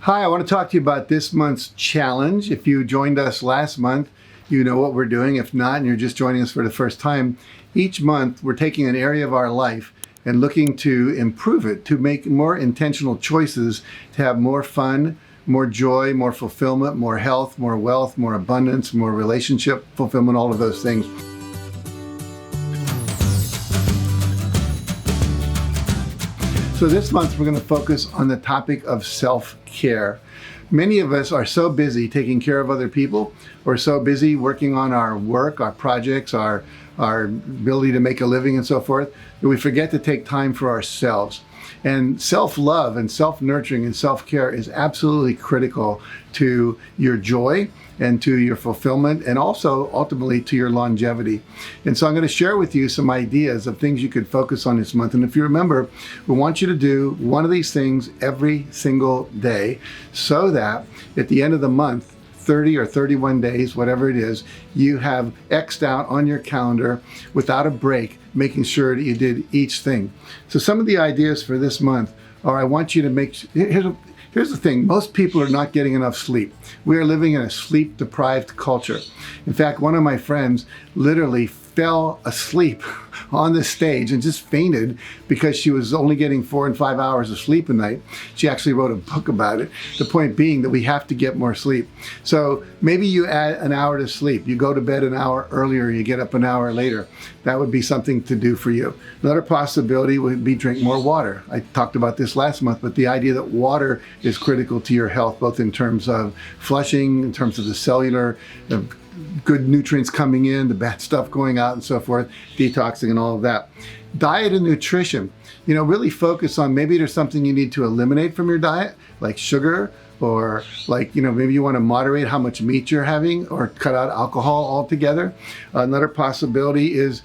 Hi, I want to talk to you about this month's challenge. If you joined us last month, you know what we're doing. If not, and you're just joining us for the first time, each month we're taking an area of our life and looking to improve it, to make more intentional choices, to have more fun, more joy, more fulfillment, more health, more wealth, more abundance, more relationship fulfillment, all of those things. So this month we're going to focus on the topic of self-care. Many of us are so busy taking care of other people, or so busy working on our work, our projects, our ability to make a living and so forth, that we forget to take time for ourselves. And self-love and self-nurturing and self-care is absolutely critical to your joy and to your fulfillment, and also ultimately to your longevity. And so I'm going to share with you some ideas of things you could focus on this month. And if you remember, we want you to do one of these things every single day, so that at the end of the month, 30 or 31 days, whatever it is, you have X'd out on your calendar without a break, making sure that you did each thing. So some of the ideas for this month are, I want you to make, here's the thing, most people are not getting enough sleep. We are living in a sleep-deprived culture. In fact, one of my friends literally fell asleep on the stage and just fainted because she was only getting 4 and 5 hours of sleep a night. She actually wrote a book about it. The point being that we have to get more sleep. So maybe you add an hour to sleep. You go to bed an hour earlier, you get up an hour later. That would be something to do for you. Another possibility would be drink more water. I talked about this last month, but the idea that water is critical to your health, both in terms of flushing, in terms of the cellular, good nutrients coming in, the bad stuff going out and so forth, detoxing and all of that. Diet and nutrition, really focus on, maybe there's something you need to eliminate from your diet, like sugar, or maybe you want to moderate how much meat you're having, or cut out alcohol altogether. Another possibility is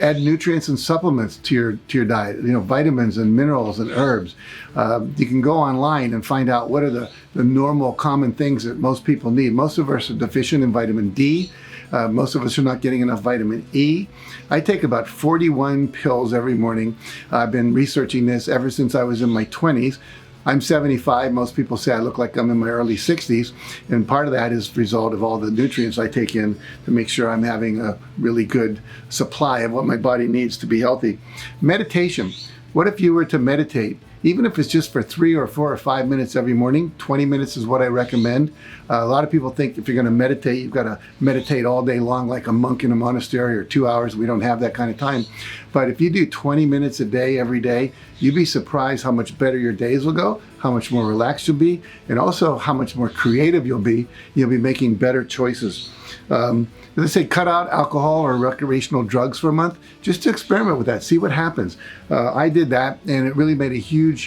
add nutrients and supplements to your diet, vitamins and minerals and herbs. You can go online and find out what are the normal common things that most people need. Most of us are deficient in vitamin D. Most of us are not getting enough vitamin E. I take about 41 pills every morning. I've been researching this ever since I was in my 20s. I'm 75. Most people say I look like I'm in my early 60s. And part of that is the result of all the nutrients I take in to make sure I'm having a really good supply of what my body needs to be healthy. Meditation. What if you were to meditate? Even if it's just for 3 or 4 or 5 minutes every morning, 20 minutes is what I recommend. A lot of people think if you're going to meditate, you've got to meditate all day long like a monk in a monastery, or 2 hours. We don't have that kind of time. But if you do 20 minutes a day, every day, you'd be surprised how much better your days will go, how much more relaxed you'll be, and also how much more creative you'll be. You'll be making better choices. Let's say cut out alcohol or recreational drugs for a month, just to experiment with that, see what happens. I did that, and it really made a huge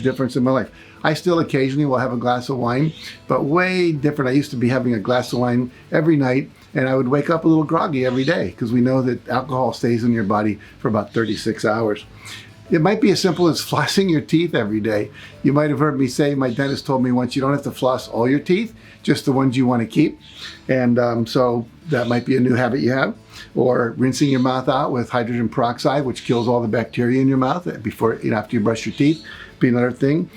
difference in my life. I still occasionally will have a glass of wine, but way different. I used to be having a glass of wine every night, and I would wake up a little groggy every day, because we know that alcohol stays in your body for about 36 hours. It might be as simple as flossing your teeth every day. You might have heard me say, my dentist told me once, you don't have to floss all your teeth, just the ones you want to keep. And so that might be a new habit you have. Or rinsing your mouth out with hydrogen peroxide, which kills all the bacteria in your mouth before, after you brush your teeth, be another thing.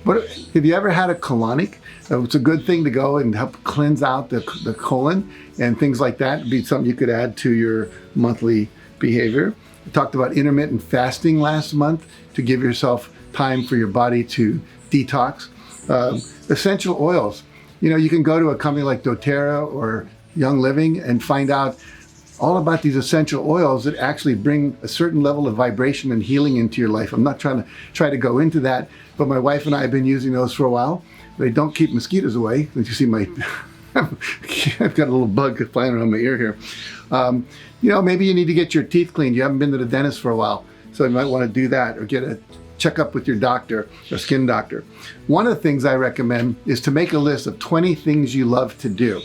But have you ever had a colonic? It's a good thing to go and help cleanse out the colon and things like that. It'd be something you could add to your monthly behavior. We talked about intermittent fasting last month to give yourself time for your body to detox. Essential oils. You can go to a company like doTERRA or Young Living and find out all about these essential oils that actually bring a certain level of vibration and healing into your life. I'm not trying to go into that, but my wife and I have been using those for a while. They don't keep mosquitoes away. As you see, I've got a little bug flying around my ear here. Maybe you need to get your teeth cleaned. You haven't been to the dentist for a while, so you might want to do that, or get a checkup with your doctor, your skin doctor. One of the things I recommend is to make a list of 20 things you love to do.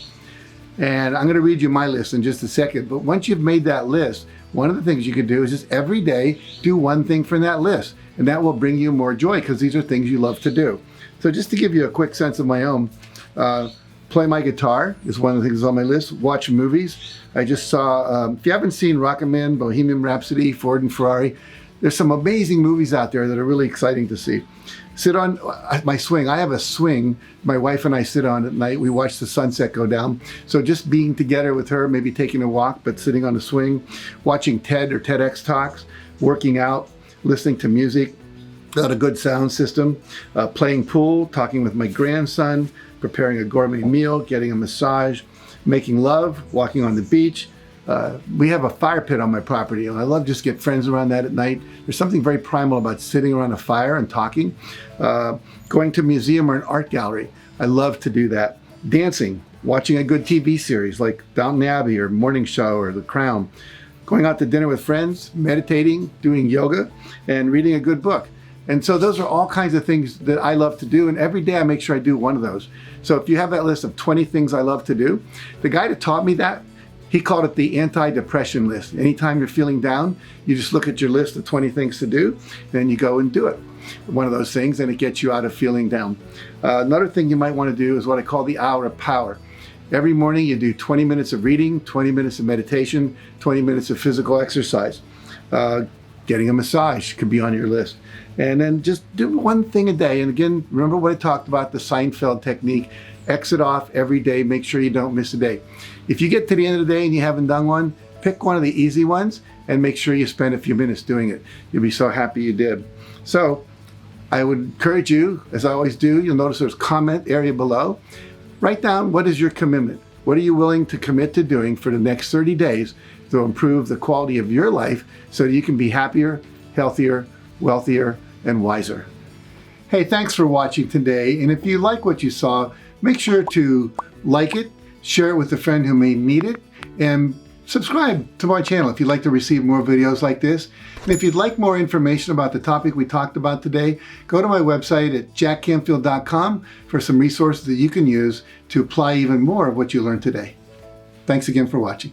And I'm going to read you my list in just a second. But once you've made that list, one of the things you can do is just every day do one thing from that list. And that will bring you more joy, because these are things you love to do. So just to give you a quick sense of my own, play my guitar is one of the things on my list. Watch movies. I just saw, if you haven't seen Rocketman, Bohemian Rhapsody, Ford and Ferrari, there's some amazing movies out there that are really exciting to see. Sit on my swing. I have a swing my wife and I sit on at night. We watch the sunset go down. So just being together with her, maybe taking a walk, but sitting on a swing, watching TED or TEDx talks, working out, listening to music, got a good sound system, playing pool, talking with my grandson, preparing a gourmet meal, getting a massage, making love, walking on the beach. We have a fire pit on my property, and I love just get friends around that at night. There's something very primal about sitting around a fire and talking. Going to a museum or an art gallery. I love to do that. Dancing, watching a good TV series like Downton Abbey or Morning Show or The Crown. Going out to dinner with friends, meditating, doing yoga, and reading a good book. And so those are all kinds of things that I love to do, and every day I make sure I do one of those. So if you have that list of 20 things I love to do, the guy that taught me that, he called it the anti-depression list. Anytime you're feeling down, you just look at your list of 20 things to do, then you go and do it. One of those things, and it gets you out of feeling down. Another thing you might want to do is what I call the hour of power. Every morning you do 20 minutes of reading, 20 minutes of meditation, 20 minutes of physical exercise. Getting a massage could be on your list. And then just do one thing a day. And again, remember what I talked about, the Seinfeld technique. Exit off every day, make sure you don't miss a day. If you get to the end of the day and you haven't done one, pick one of the easy ones and make sure you spend a few minutes doing it. You'll be so happy you did. So I would encourage you, as I always do, you'll notice there's a comment area below. Write down, what is your commitment? What are you willing to commit to doing for the next 30 days to improve the quality of your life so that you can be happier, healthier, wealthier, and wiser? Hey, thanks for watching today. And if you like what you saw, make sure to like it, share it with a friend who may need it, and subscribe to my channel if you'd like to receive more videos like this. And if you'd like more information about the topic we talked about today, go to my website at JackCanfield.com for some resources that you can use to apply even more of what you learned today. Thanks again for watching.